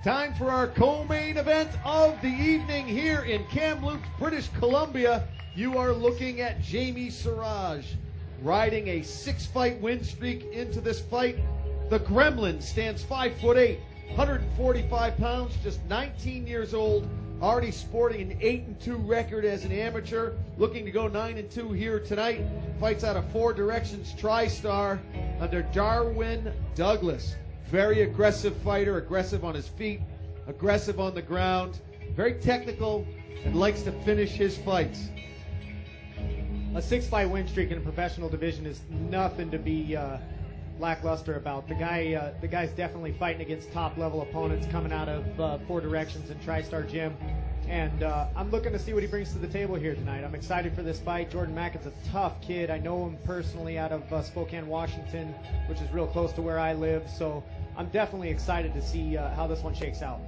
Time for our co-main event of the evening here in Kamloops, British Columbia. You are looking at Jamie Siraj riding a 6-fight win streak into this fight. The Gremlin stands 5'8", 145 pounds, just 19 years old, already sporting an 8-2 record as an amateur, looking to go 9-2 here tonight. Fights out of Four Directions TriStar under Darwin Douglas. Very aggressive fighter, aggressive on his feet, aggressive on the ground, very technical, and likes to finish his fights. A 6-fight win streak in a professional division is nothing to be lackluster about. The guy's definitely fighting against top-level opponents coming out of Four Directions and TriStar Gym. And I'm looking to see what he brings to the table here tonight. I'm excited for this fight. Jordan Mackin's a tough kid. I know him personally out of Spokane, Washington, which is real close to where I live. So I'm definitely excited to see how this one shakes out.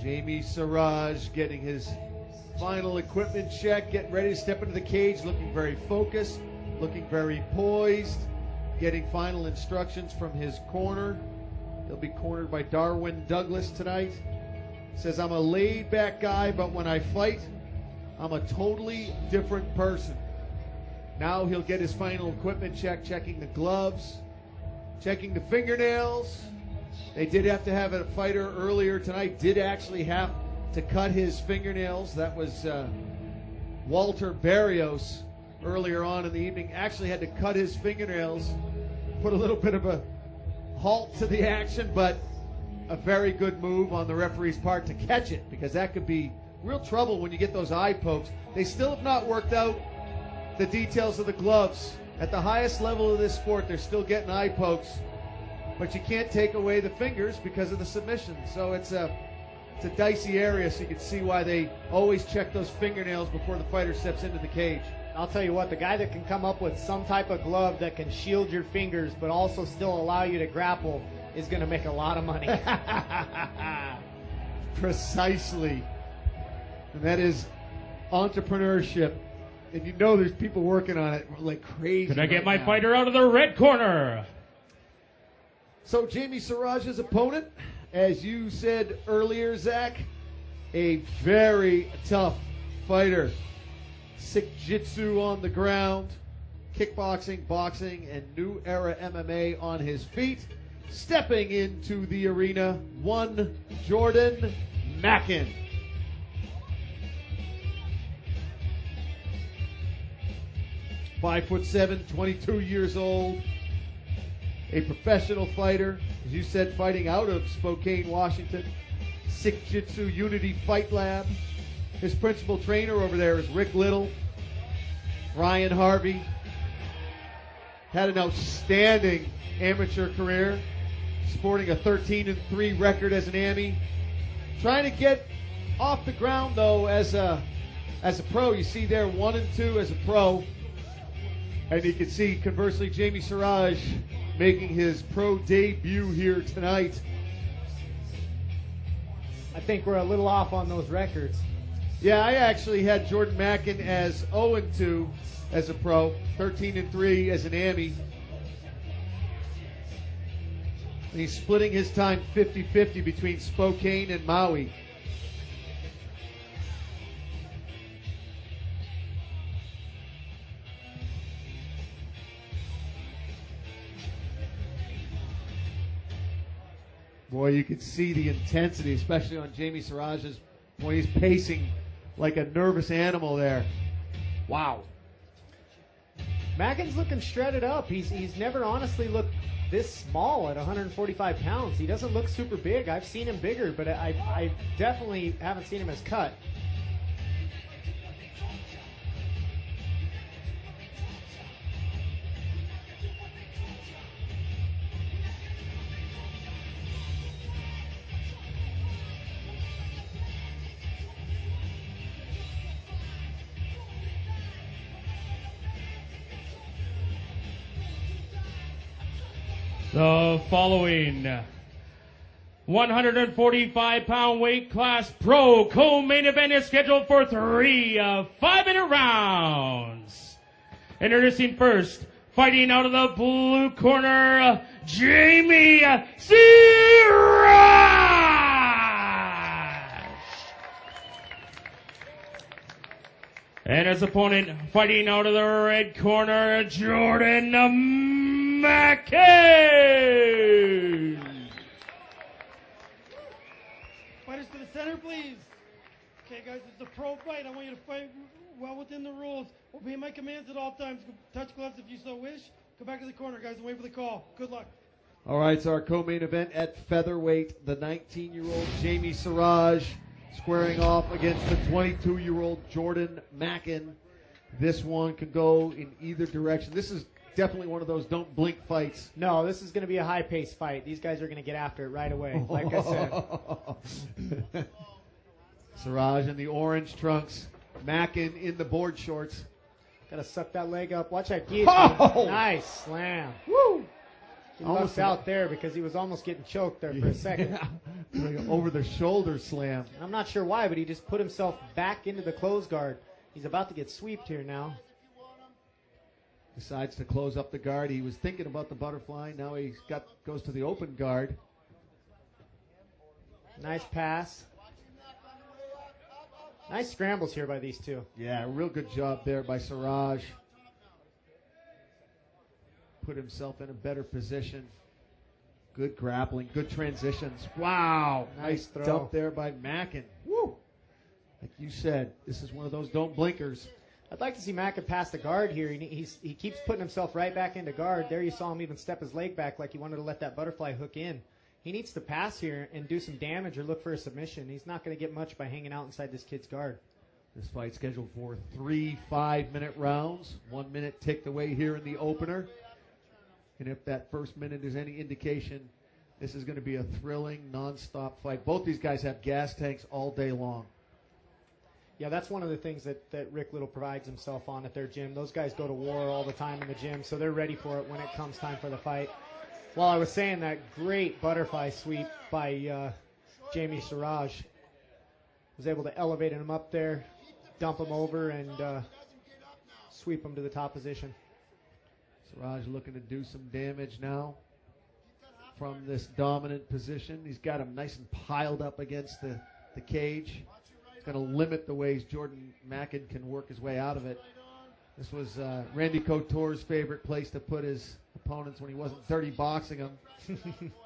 Jamie Siraj getting his final equipment check, getting ready to step into the cage, looking very focused, looking very poised, getting final instructions from his corner. He'll be cornered by Darwin Douglas tonight. Says, I'm a laid-back guy, but when I fight, I'm a totally different person. Now he'll get his final equipment check, checking the gloves, checking the fingernails. They did have to have a fighter earlier tonight, did actually have to cut his fingernails. That was Walter Barrios earlier on in the evening. Actually had to cut his fingernails, put a little bit of a halt to the action, but a very good move on the referee's part to catch it, because that could be real trouble when you get those eye pokes. They still have not worked out the details of the gloves. At the highest level of this sport, they're still getting eye pokes, but you can't take away the fingers because of the submission. So it's a dicey area, so you can see why they always check those fingernails before the fighter steps into the cage. I'll tell you what, the guy that can come up with some type of glove that can shield your fingers but also still allow you to grapple is going to make a lot of money. Precisely. And that is entrepreneurship. And you know there's people working on it like crazy. Can I get my fighter out of the red corner? So Jamie Siraj's opponent, as you said earlier, Zach, a very tough fighter. Sick jitsu on the ground, kickboxing, boxing, and new era MMA on his feet. Stepping into the arena, one Jordan Mackin. 5'7", 22 years old. A professional fighter, as you said, fighting out of Spokane, Washington. Sick Jitsu Unity Fight Lab. His principal trainer over there is Rick Little. Ryan Harvey. Had an outstanding amateur career, sporting a 13-3 record as an Ammy. Trying to get off the ground though as a pro. You see there 1-2 as a pro. And you can see conversely Jamie Siraj making his pro debut here tonight. I think we're a little off on those records. Yeah, I actually had Jordan Mackin as 0-2 as a pro, 13-3 as an Ammy. And he's splitting his time 50-50 between Spokane and Maui. Boy, you can see the intensity, especially on Jamie Siraj's when he's pacing like a nervous animal there. Wow. Mackin's looking shredded up. He's never honestly looked this small at 145 pounds. He doesn't look super big. I've seen him bigger, but I definitely haven't seen him as cut. The following 145-pound weight class pro co-main event is scheduled for 3 5-minute rounds. Introducing first, fighting out of the blue corner, Jamie Siraj. And his opponent fighting out of the red corner, Jordan Mackin. Fighters to the center, please. Okay, guys, it's a pro fight. I want you to fight well within the rules. Obey my commands at all times. Touch gloves if you so wish. Go back to the corner, guys, and wait for the call. Good luck. All right, so our co-main event at featherweight, the 19-year-old Jamie Siraj squaring off against the 22-year-old Jordan Mackin. This one can go in either direction. This is definitely one of those don't blink fights. No, this is going to be a high-paced fight. These guys are going to get after it right away, like I said. Siraj in the orange trunks, Mackin in the board shorts. Got to suck that leg up. Watch that guillotine. Oh! Nice slam. Woo! He lucked out there because he was almost getting choked there for a second. Like an over-the-shoulder slam. I'm not sure why, but he just put himself back into the close guard. He's about to get sweeped here now. Decides to close up the guard. He was thinking about the butterfly. Now he goes to the open guard. Nice pass. Nice scrambles here by these two. Yeah, real good job there by Siraj. Put himself in a better position. Good grappling, good transitions. Wow. Nice throw. Dump there by Mackin. Woo. Like you said, this is one of those don't blinkers. I'd like to see Mackin pass the guard here. He keeps putting himself right back into guard. There you saw him even step his leg back like he wanted to let that butterfly hook in. He needs to pass here and do some damage or look for a submission. He's not going to get much by hanging out inside this kid's guard. This fight scheduled for 3 5-minute rounds. 1 minute ticked away here in the opener. And if that first minute is any indication, this is going to be a thrilling, non-stop fight. Both these guys have gas tanks all day long. Yeah, that's one of the things that Rick Little provides himself on at their gym. Those guys go to war all the time in the gym, so they're ready for it when it comes time for the fight. While I was saying that, great butterfly sweep by Jamie Siraj. Was able to elevate him up there, dump him over, and sweep him to the top position. Siraj looking to do some damage now from this dominant position. He's got him nice and piled up against the cage. It's going to limit the ways Jordan Mackin can work his way out of it. This was Randy Couture's favorite place to put his opponents when he wasn't dirty boxing them.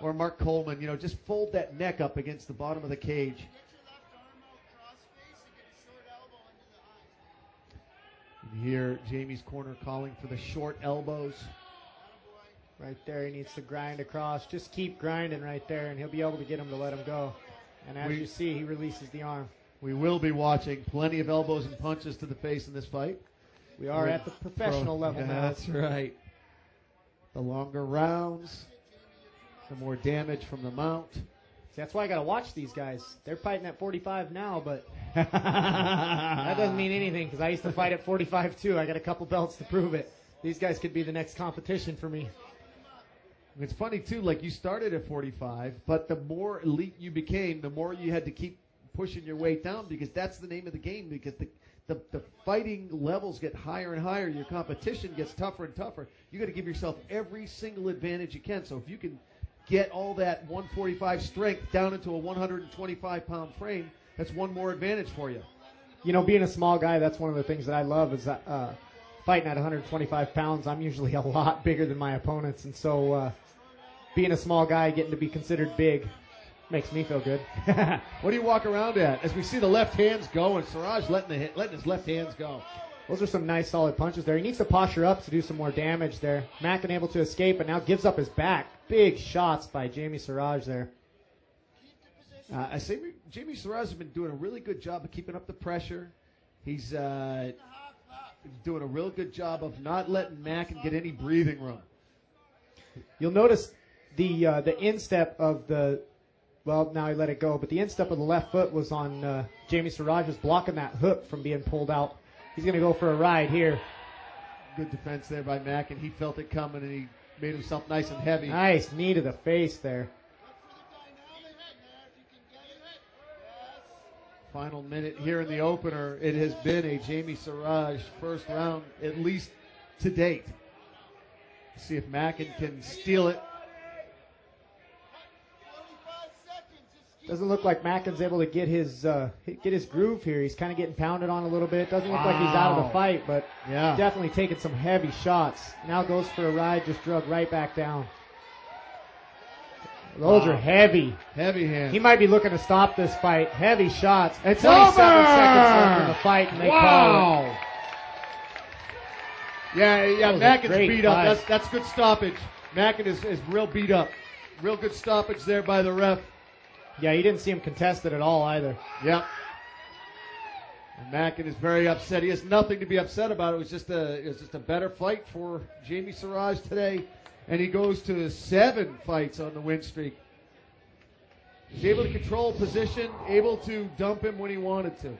Or Mark Coleman, just fold that neck up against the bottom of the cage. And here, Jamie's corner calling for the short elbows. Right there, he needs to grind across. Just keep grinding right there, and he'll be able to get him to let him go. And as you see, he releases the arm. We will be watching plenty of elbows and punches to the face in this fight. We are at the professional level now. That's right. The longer rounds, the more damage from the mount. See, that's why I got to watch these guys. They're fighting at 45 now, but that doesn't mean anything because I used to fight at 45 too. I got a couple belts to prove it. These guys could be the next competition for me. It's funny too, like you started at 45, but the more elite you became, the more you had to keep pushing your way down because that's the name of the game because the fighting levels get higher and higher. Your competition gets tougher and tougher. You got to give yourself every single advantage you can. So if you can get all that 145 strength down into a 125-pound frame, that's one more advantage for you. Being a small guy, that's one of the things that I love is fighting at 125 pounds. I'm usually a lot bigger than my opponents, and so being a small guy, getting to be considered big, makes me feel good. What do you walk around at? As we see the left hands go, and Siraj letting his left hands go. Those are some nice solid punches there. He needs to posture up to do some more damage there. Mackin able to escape, but now gives up his back. Big shots by Jamie Siraj there. I say Jamie Siraj has been doing a really good job of keeping up the pressure. He's doing a real good job of not letting Mackin get any breathing room. You'll notice the instep of the... Well, now he let it go, but the instep of the left foot was on Jamie Siraj, was blocking that hook from being pulled out. He's going to go for a ride here. Good defense there by Mackin. He felt it coming, and he made himself nice and heavy. Nice knee to the face there. Final minute here in the opener. It has been a Jamie Siraj first round, at least to date. See if Mackin can steal it. Doesn't look like Mackin's able to get his groove here. He's kind of getting pounded on a little bit. Doesn't look like he's out of the fight, but definitely taking some heavy shots. Now goes for a ride, just drug right back down. Those are heavy. Heavy hands. He might be looking to stop this fight. Heavy shots. It's 27 over! seconds left in the fight, and they call it. Yeah, Mackin's beat fight. up. That's good stoppage. Mackin is real beat up. Real good stoppage there by the ref. Yeah, he didn't see him contested at all either. Yep. And Mackin is very upset. He has nothing to be upset about. It was just a better fight for Jamie Siraj today, and he goes to 7 fights on the win streak. He's able to control position, able to dump him when he wanted to.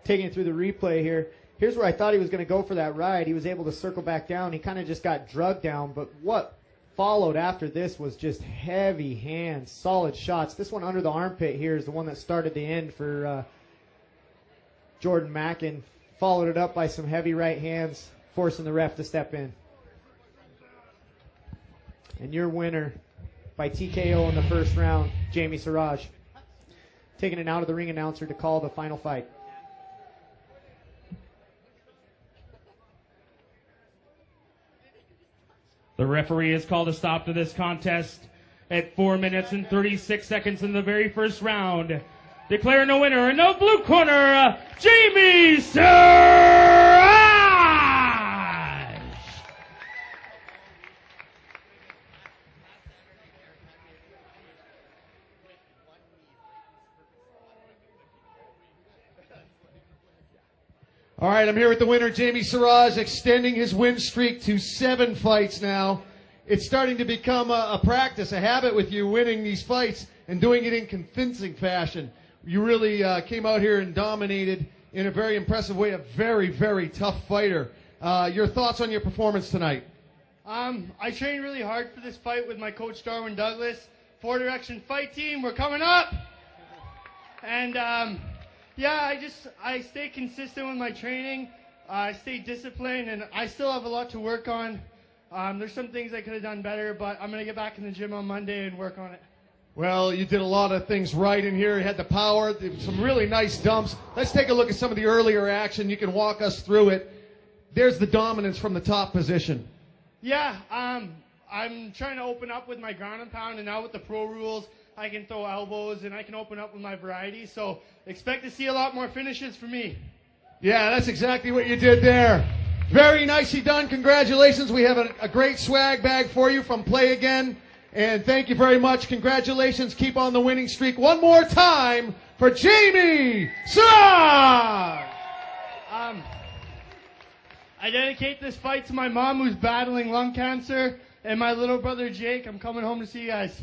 Taking it through the replay here. Here's where I thought he was going to go for that ride. He was able to circle back down. He kind of just got drugged down, but what followed after this was just heavy hands, solid shots. This one under the armpit here is the one that started the end for Jordan Mackin. Followed it up by some heavy right hands, forcing the ref to step in. And your winner by TKO in the first round, Jamie Siraj. Taking it out of the ring announcer to call the final fight. The referee has called a stop to this contest at 4 minutes and 36 seconds in the very first round. Declaring a winner in the blue corner, Jamie Siraj! All right, I'm here with the winner, Jamie Siraj, extending his win streak to 7 fights now. It's starting to become a practice, a habit with you winning these fights and doing it in convincing fashion. You really came out here and dominated in a very impressive way, a very, very tough fighter. Your thoughts on your performance tonight? I trained really hard for this fight with my coach, Darwin Douglas. 4 Direction Fight Team, we're coming up! And, I stay consistent with my training. I stay disciplined, and I still have a lot to work on. There's some things I could have done better, but I'm going to get back in the gym on Monday and work on it. Well, you did a lot of things right in here. You had the power, some really nice dumps. Let's take a look at some of the earlier action. You can walk us through it. There's the dominance from the top position. Yeah, I'm trying to open up with my ground and pound, and now with the pro rules, I can throw elbows, and I can open up with my variety. So expect to see a lot more finishes from me. Yeah, that's exactly what you did there. Very nicely done. Congratulations. We have a great swag bag for you from Play Again. And thank you very much. Congratulations. Keep on the winning streak. One more time for Jamie Siraj. I dedicate this fight to my mom who's battling lung cancer and my little brother Jake. I'm coming home to see you guys.